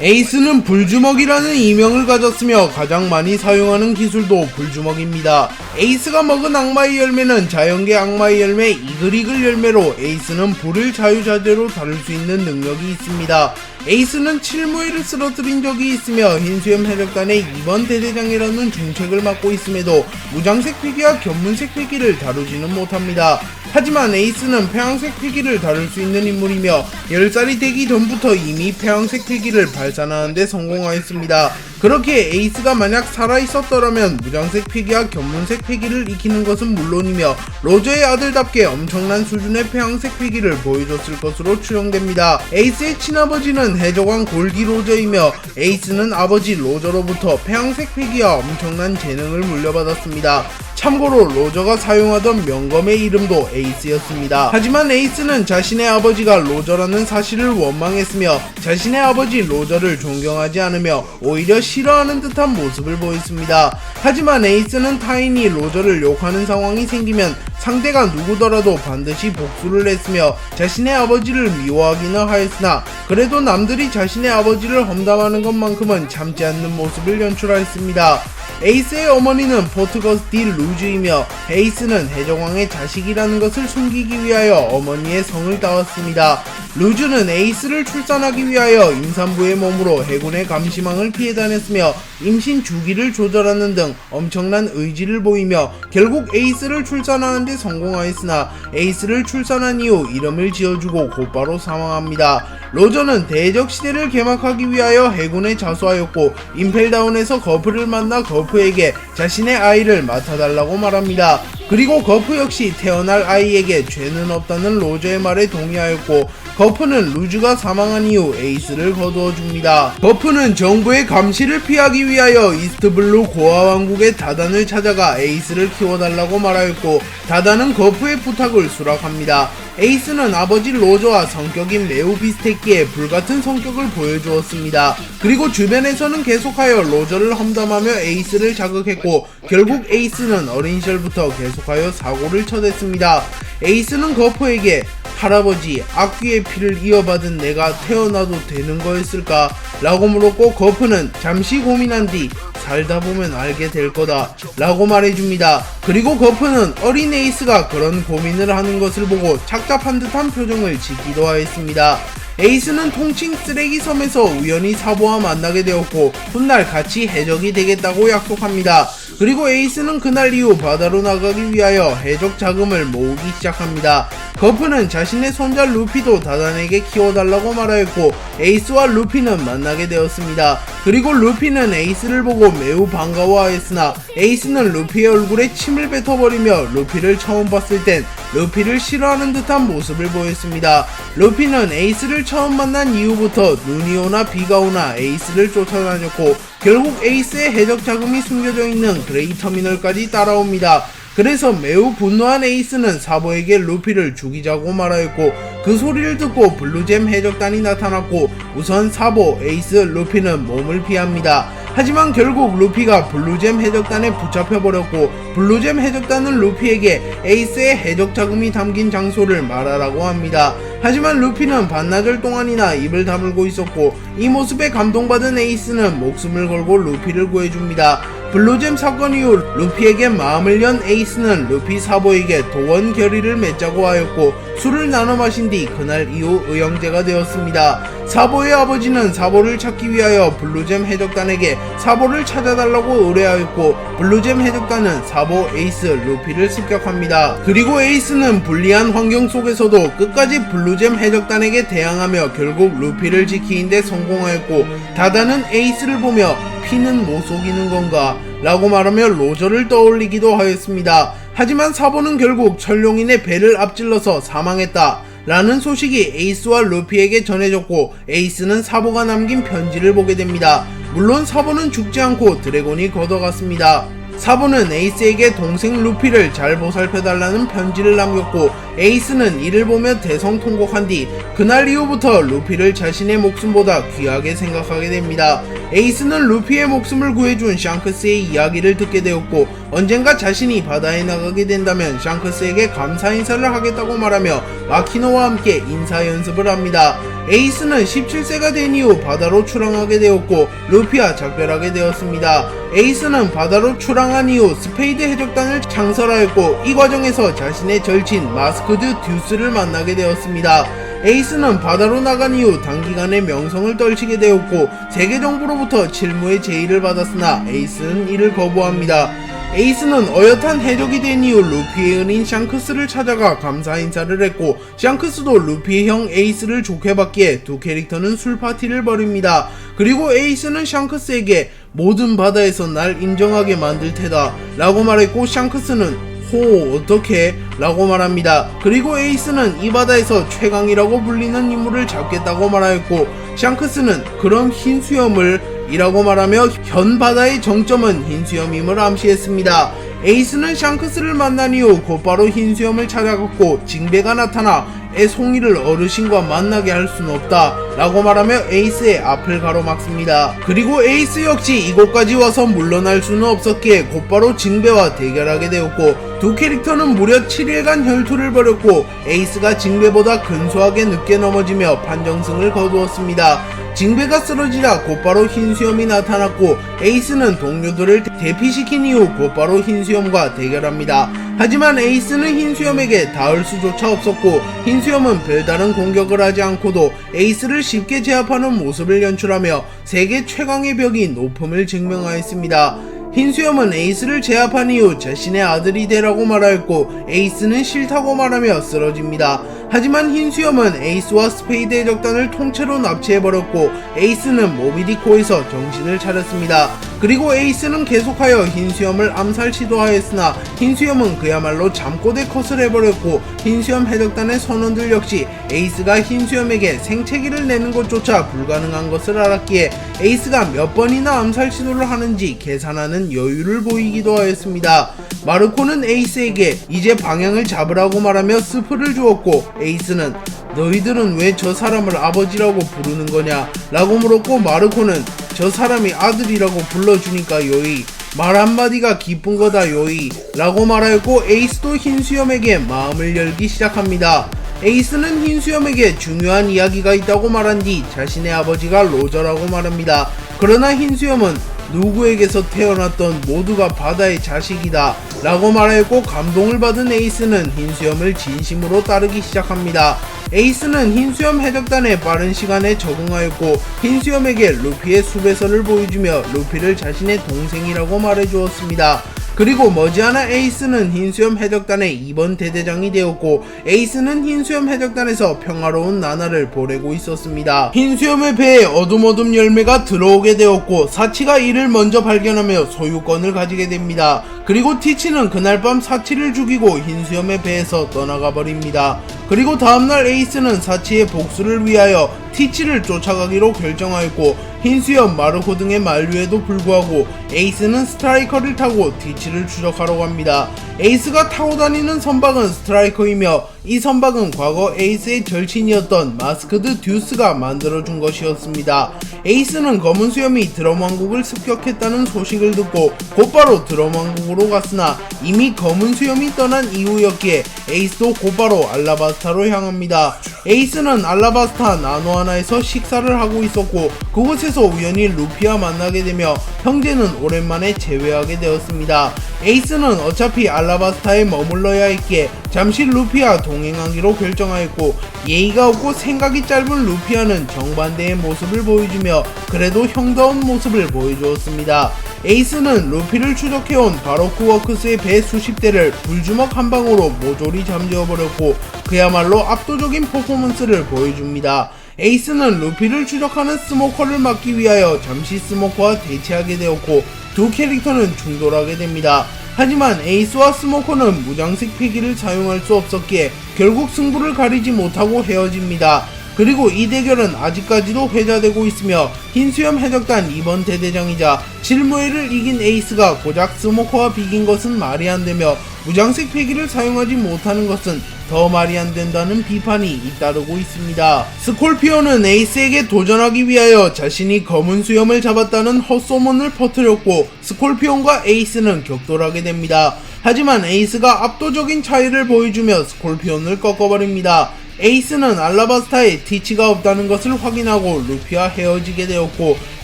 에이스는 불주먹이라는 이명을 가졌으며 가장 많이 사용하는 기술도 불주먹입니다. 에이스가 먹은 악마의 열매는 자연계 악마의 열매 이글이글 열매로 에이스는 불을 자유자재로 다룰 수 있는 능력이 있습니다. 에이스는 칠무회를 쓰러뜨린 적이 있으며 흰수염 해적단의 2번 대대장이라는 중책을 맡고 있음에도 무장색 피기와 견문색 피기를 다루지는 못합니다. 하지만 에이스는 폐왕색 피기를 다룰 수 있는 인물이며 10살이 되기 전부터 이미 폐왕색 피기를 발산하는데 성공하였습니다. 그렇게 에이스가 만약 살아있었더라면 무장색 피기와 견문색 피기를 익히는 것은 물론이며 로저의 아들답게 엄청난 수준의 폐왕색 피기를 보여줬을 것으로 추정됩니다. 에이스의 친아버지는 해적왕 골디 로저이며 에이스는 아버지 로저로부터 폐왕색 피기와 엄청난 재능을 물려받았습니다. 참고로 로저가 사용하던 명검의 이름도 에이스였습니다. 하지만 에이스는 자신의 아버지가 로저라는 사실을 원망했으며 자신의 아버지 로저를 존경하지 않으며 오히려 싫어하는 듯한 모습을 보였습니다. 하지만 에이스는 타인이 로저를 욕하는 상황이 생기면 상대가 누구더라도 반드시 복수를 했으며 자신의 아버지를 미워하기는 하였으나 그래도 남들이 자신의 아버지를 험담하는 것만큼은 참지 않는 모습을 연출하였습니다. 에이스의 어머니는 포트거스 디 루즈이며 에이스는 해적왕의 자식이라는 것을 숨기기 위하여 어머니의 성을 따왔습니다. 루즈는 에이스를 출산하기 위하여 임산부의 몸으로 해군의 감시망을 피해 다녔으며 임신 주기를 조절하는 등 엄청난 의지를 보이며 결국 에이스를 출산하는 데 성공하였으나 에이스를 출산한 이후 이름을 지어주고 곧바로 사망합니다. 로저는 대적 시대를 개막하기 위하여 해군에 자수하였고 임펠다운에서 거프를 만나 거프에게 자신의 아이를 맡아달라고 말합니다. 그리고 거프 역시 태어날 아이에게 죄는 없다는 로저의 말에 동의하였고 거프는 루즈가 사망한 이후 에이스를 거두어 줍니다. 거프는 정부의 감시를 피하기 위하여 이스트블루 고아왕국의 다단을 찾아가 에이스를 키워달라고 말하였고 다단은 거프의 부탁을 수락합니다. 에이스는 아버지 로저와 성격이 매우 비슷했기에 불같은 성격을 보여주었습니다. 그리고 주변에서는 계속하여 로저를 험담하며 에이스를 자극했고 결국 에이스는 어린 시절부터 계속하여 사고를 쳐댔습니다. 에이스는 거프에게 할아버지, 악귀의 피를 이어받은 내가 태어나도 되는 거였을까? 라고 물었고 거프는 잠시 고민한 뒤 살다 보면 알게 될 거다 라고 말해줍니다. 그리고 거프는 어린 에이스가 그런 고민을 하는 것을 보고 착잡한 듯한 표정을 짓기도 하였습니다. 에이스는 통칭 쓰레기 섬에서 우연히 사보와 만나게 되었고 훗날 같이 해적이 되겠다고 약속합니다. 그리고 에이스는 그날 이후 바다로 나가기 위하여 해적 자금을 모으기 시작합니다. 거프는 자신의 손자 루피도 다단에게 키워달라고 말하였고 에이스와 루피는 만나게 되었습니다. 그리고 루피는 에이스를 보고 매우 반가워하였으나 에이스는 루피의 얼굴에 침을 뱉어버리며 루피를 처음 봤을 땐 루피를 싫어하는 듯한 모습을 보였습니다. 루피는 에이스를 처음 만난 이후부터 눈이 오나 비가 오나 에이스를 쫓아다녔고 결국 에이스의 해적 자금이 숨겨져 있는 그레이 터미널까지 따라옵니다. 그래서 매우 분노한 에이스는 사보에게 루피를 죽이자고 말하였고 그 소리를 듣고 블루잼 해적단이 나타났고 우선 사보, 에이스, 루피는 몸을 피합니다. 하지만 결국 루피가 블루잼 해적단에 붙잡혀버렸고 블루잼 해적단은 루피에게 에이스의 해적 자금이 담긴 장소를 말하라고 합니다. 하지만 루피는 반나절 동안이나 입을 다물고 있었고 이 모습에 감동받은 에이스는 목숨을 걸고 루피를 구해줍니다. 블루잼 사건 이후 루피에게 마음을 연 에이스는 루피 사보에게 도원 결의를 맺자고 하였고 술을 나눠 마신 뒤 그날 이후 의형제가 되었습니다. 사보의 아버지는 사보를 찾기 위하여 블루잼 해적단에게 사보를 찾아달라고 의뢰하였고 블루잼 해적단은 사보, 에이스, 루피를 습격합니다. 그리고 에이스는 불리한 환경 속에서도 끝까지 블루잼 해적단에게 대항하며 결국 루피를 지키는데 성공하였고 다다는 에이스를 보며 피는 못 속이는 건가? 라고 말하며 로저를 떠올리기도 하였습니다. 하지만 사보는 결국 철룡인의 배를 앞질러서 사망했다 라는 소식이 에이스와 루피에게 전해졌고 에이스는 사보가 남긴 편지를 보게 됩니다. 물론 사보는 죽지 않고 드래곤이 걷어갔습니다. 사보는 에이스에게 동생 루피를 잘 보살펴달라는 편지를 남겼고 에이스는 이를 보며 대성통곡한 뒤 그날 이후부터 루피를 자신의 목숨보다 귀하게 생각하게 됩니다. 에이스는 루피의 목숨을 구해준 샹크스의 이야기를 듣게 되었고 언젠가 자신이 바다에 나가게 된다면 샹크스에게 감사 인사를 하겠다고 말하며 마키노와 함께 인사 연습을 합니다. 에이스는 17세가 된 이후 바다로 출항하게 되었고 루피와 작별하게 되었습니다. 에이스는 바다로 출항한 이후 스페이드 해적단을 창설하였고 이 과정에서 자신의 절친 마스크드 듀스를 만나게 되었습니다. 에이스는 바다로 나간 이후 단기간에 명성을 떨치게 되었고 세계 정부로부터 칠무의 제의를 받았으나 에이스는 이를 거부합니다. 에이스는 어엿한 해적이 된 이후 루피의 은인 샹크스를 찾아가 감사 인사를 했고 샹크스도 루피의 형 에이스를 좋게 받기에 두 캐릭터는 술 파티를 벌입니다. 그리고 에이스는 샹크스에게 모든 바다에서 날 인정하게 만들 테다 라고 말했고 샹크스는 호 어떻게? 라고 말합니다. 그리고 에이스는 이 바다에서 최강이라고 불리는 인물을 잡겠다고 말하였고 샹크스는 그럼 흰 수염을 이라고 말하며 현 바다의 정점은 흰 수염임을 암시했습니다. 에이스는 샹크스를 만난 이후 곧바로 흰 수염을 찾아갔고 징배가 나타나 애송이를 어르신과 만나게 할 수는 없다 라고 말하며 에이스의 앞을 가로막습니다. 그리고 에이스 역시 이곳까지 와서 물러날 수는 없었기에 곧바로 징배와 대결하게 되었고 두 캐릭터는 무려 7일간 혈투를 벌였고 에이스가 징배보다 근소하게 늦게 넘어지며 판정승을 거두었습니다. 징배가 쓰러지자 곧바로 흰수염이 나타났고 에이스는 동료들을 대피시킨 이후 곧바로 흰수염과 대결합니다. 하지만 에이스는 흰수염에게 닿을 수조차 없었고 흰수염은 별다른 공격을 하지 않고도 에이스를 쉽게 제압하는 모습을 연출하며 세계 최강의 벽인 오품을 증명하였습니다. 흰수염은 에이스를 제압한 이후 자신의 아들이 되라고 말하였고 에이스는 싫다고 말하며 쓰러집니다. 하지만 흰수염은 에이스와 스페이드 해적단을 통째로 납치해버렸고 에이스는 모비디코에서 정신을 차렸습니다. 그리고 에이스는 계속하여 흰수염을 암살 시도하였으나 흰수염은 그야말로 잠꼬대 컷을 해버렸고 흰수염 해적단의 선원들 역시 에이스가 흰수염에게 생채기를 내는 것조차 불가능한 것을 알았기에 에이스가 몇 번이나 암살 시도를 하는지 계산하는 여유를 보이기도 하였습니다. 마르코는 에이스에게 이제 방향을 잡으라고 말하며 스프를 주었고 에이스는 너희들은 왜 저 사람을 아버지라고 부르는 거냐 라고 물었고 마르코는 저 사람이 아들이라고 불러주니까 요이 말 한마디가 기쁜 거다 요이 라고 말하였고 에이스도 흰수염에게 마음을 열기 시작합니다. 에이스는 흰수염에게 중요한 이야기가 있다고 말한 뒤 자신의 아버지가 로저라고 말합니다. 그러나 흰수염은 누구에게서 태어났던 모두가 바다의 자식이다 라고 말하였고 감동을 받은 에이스는 흰수염을 진심으로 따르기 시작합니다. 에이스는 흰수염 해적단에 빠른 시간에 적응하였고 흰수염에게 루피의 수배설을 보여주며 루피를 자신의 동생이라고 말해주었습니다. 그리고 머지않아 에이스는 흰수염 해적단의 2번 대대장이 되었고 에이스는 흰수염 해적단에서 평화로운 나날을 보내고 있었습니다. 흰수염의 배에 어둠어둠 열매가 들어오게 되었고 사치가 이를 먼저 발견하며 소유권을 가지게 됩니다. 그리고 티치는 그날 밤 사치를 죽이고 흰수염의 배에서 떠나가 버립니다. 그리고 다음날 에이스는 사치의 복수를 위하여 티치를 쫓아가기로 결정하였고 흰수염, 마르코 등의 만류에도 불구하고 에이스는 스트라이커를 타고 티치를 추적하러 갑니다. 에이스가 타고 다니는 선박은 스트라이커이며 이 선박은 과거 에이스의 절친이었던 마스크드 듀스가 만들어준 것이었습니다. 에이스는 검은 수염이 드럼 왕국을 습격했다는 소식을 듣고 곧바로 드럼 왕국으로 갔으나 이미 검은 수염이 떠난 이후였기에 에이스도 곧바로 알라바스타로 향합니다. 에이스는 알라바스타 나노 하나에서 식사를 하고 있었고 그곳에서 우연히 루피와 만나게 되며 형제는 오랜만에 재회하게 되었습니다. 에이스는 어차피 알라바스타에 머물러야 했기에 잠시 루피와 동행하기로 결정하였고 예의가 없고 생각이 짧은 루피아는 정반대의 모습을 보여주며 그래도 형다운 모습을 보여주었습니다. 에이스는 루피를 추적해온 바로크 워크스의 배 수십 대를 불주먹 한 방으로 모조리 잠재워버렸고 그야말로 압도적인 퍼포먼스를 보여줍니다. 에이스는 루피를 추적하는 스모커를 막기 위하여 잠시 스모커와 대치하게 되었고 두 캐릭터는 충돌하게 됩니다. 하지만 에이스와 스모커는 무장식 패기를 사용할 수 없었기에 결국 승부를 가리지 못하고 헤어집니다. 그리고 이 대결은 아직까지도 회자되고 있으며 흰수염 해적단 2번 대대장이자 칠무회를 이긴 에이스가 고작 스모커와 비긴 것은 말이 안되며 무장식 패기를 사용하지 못하는 것은 더 말이 안된다는 비판이 잇따르고 있습니다. 스콜피오는 에이스에게 도전하기 위하여 자신이 검은 수염을 잡았다는 헛소문을 퍼뜨렸고 스콜피온과 에이스는 격돌하게 됩니다. 하지만 에이스가 압도적인 차이를 보여주며 스콜피온을 꺾어버립니다. 에이스는 알라바스타에 티치가 없다는 것을 확인하고 루피와 헤어지게 되었고,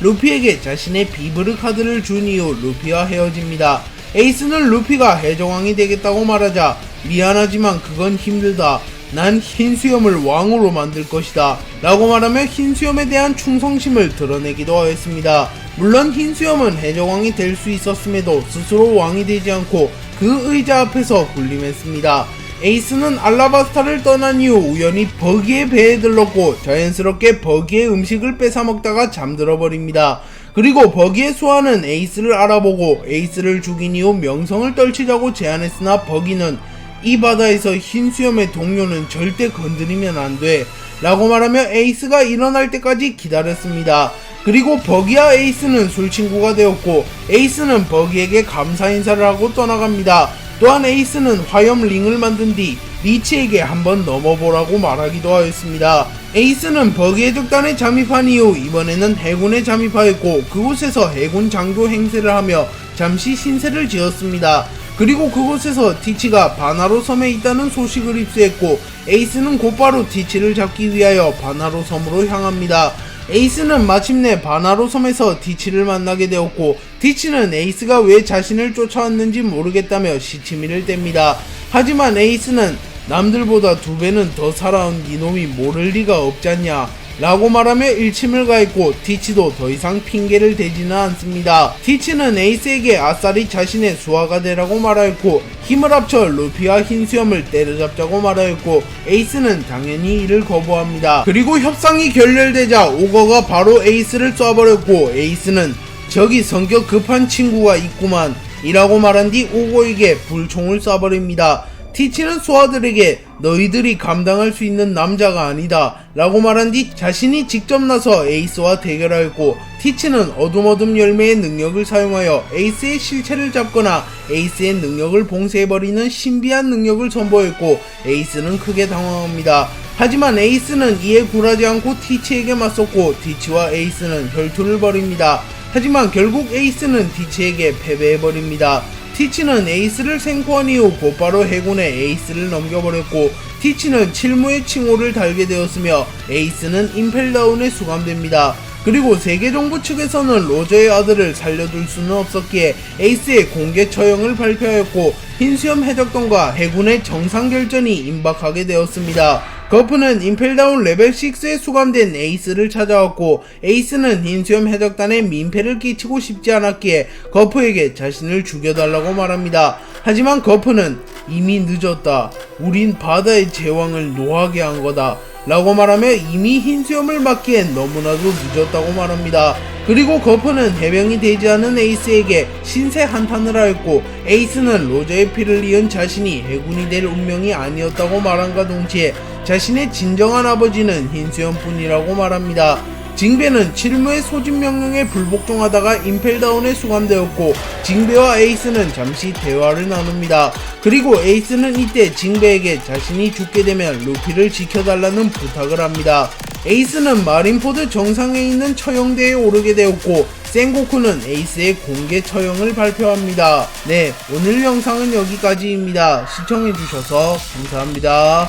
루피에게 자신의 비브르 카드를 준 이후 루피와 헤어집니다. 에이스는 루피가 해적왕이 되겠다고 말하자, 미안하지만 그건 힘들다. 난 흰수염을 왕으로 만들 것이다 라고 말하며 흰수염에 대한 충성심을 드러내기도 하였습니다. 물론 흰수염은 해적왕이 될 수 있었음에도 스스로 왕이 되지 않고 그 의자 앞에서 군림했습니다. 에이스는 알라바스타를 떠난 이후 우연히 버기의 배에 들렀고 자연스럽게 버기의 음식을 뺏어먹다가 잠들어 버립니다. 그리고 버기의 수하는 에이스를 알아보고 에이스를 죽인 이후 명성을 떨치자고 제안했으나 버기는 이 바다에서 흰수염의 동료는 절대 건드리면 안돼 라고 말하며 에이스가 일어날 때까지 기다렸습니다. 그리고 버기와 에이스는 술친구가 되었고 에이스는 버기에게 감사 인사를 하고 떠나갑니다. 또한 에이스는 화염 링을 만든 뒤 리치에게 한번 넘어보라고 말하기도 하였습니다. 에이스는 버기 해적단에 잠입한 이후 이번에는 해군에 잠입하였고 그곳에서 해군 장교 행세를 하며 잠시 신세를 지었습니다. 그리고 그곳에서 티치가 바나로 섬에 있다는 소식을 입수했고 에이스는 곧바로 티치를 잡기 위하여 바나로 섬으로 향합니다. 에이스는 마침내 바나로 섬에서 티치를 만나게 되었고 티치는 에이스가 왜 자신을 쫓아왔는지 모르겠다며 시치미를 뗍니다. 하지만 에이스는 남들보다 2배는 더 살아온 이놈이 모를 리가 없잖냐 라고 말하며 일침을 가했고 티치도 더 이상 핑계를 대지는 않습니다. 티치는 에이스에게 아싸리 자신의 수하가 되라고 말하였고 힘을 합쳐 루피와 흰수염을 때려잡자고 말하였고 에이스는 당연히 이를 거부합니다. 그리고 협상이 결렬되자 오거가 바로 에이스를 쏴버렸고 에이스는 저기 성격 급한 친구가 있구만 이라고 말한 뒤 오거에게 불총을 쏴버립니다. 티치는 수하들에게 너희들이 감당할 수 있는 남자가 아니다 라고 말한 뒤 자신이 직접 나서 에이스와 대결하였고 티치는 어둠 열매의 능력을 사용하여 에이스의 실체를 잡거나 에이스의 능력을 봉쇄해버리는 신비한 능력을 선보였고 에이스는 크게 당황합니다. 하지만 에이스는 이에 굴하지 않고 티치에게 맞섰고 티치와 에이스는 혈투를 벌입니다. 하지만 결국 에이스는 티치에게 패배해버립니다. 티치는 에이스를 생포한 이후 곧바로 해군에 에이스를 넘겨버렸고 티치는 칠무의 칭호를 달게 되었으며 에이스는 임펠다운에 수감됩니다. 그리고 세계정부 측에서는 로저의 아들을 살려둘 수는 없었기에 에이스의 공개 처형을 발표하였고 흰수염 해적단과 해군의 정상결전이 임박하게 되었습니다. 거프는 임펠다운 레벨 6에 수감된 에이스를 찾아왔고 에이스는 흰수염 해적단에 민폐를 끼치고 싶지 않았기에 거프에게 자신을 죽여달라고 말합니다. 하지만 거프는 이미 늦었다. 우린 바다의 제왕을 노하게 한 거다 라고 말하며 이미 흰수염을 맞기엔 너무나도 늦었다고 말합니다. 그리고 거프는 해병이 되지 않은 에이스에게 신세 한탄을 하였고 에이스는 로저의 피를 이은 자신이 해군이 될 운명이 아니었다고 말함과 동시에 자신의 진정한 아버지는 흰수염뿐이라고 말합니다. 징베는 칠무의 소집 명령에 불복종하다가 임펠다운에 수감되었고 징베와 에이스는 잠시 대화를 나눕니다. 그리고 에이스는 이때 징베에게 자신이 죽게 되면 루피를 지켜달라는 부탁을 합니다. 에이스는 마린포드 정상에 있는 처형대에 오르게 되었고 센고쿠는 에이스의 공개 처형을 발표합니다. 네, 오늘 영상은 여기까지입니다. 시청해주셔서 감사합니다.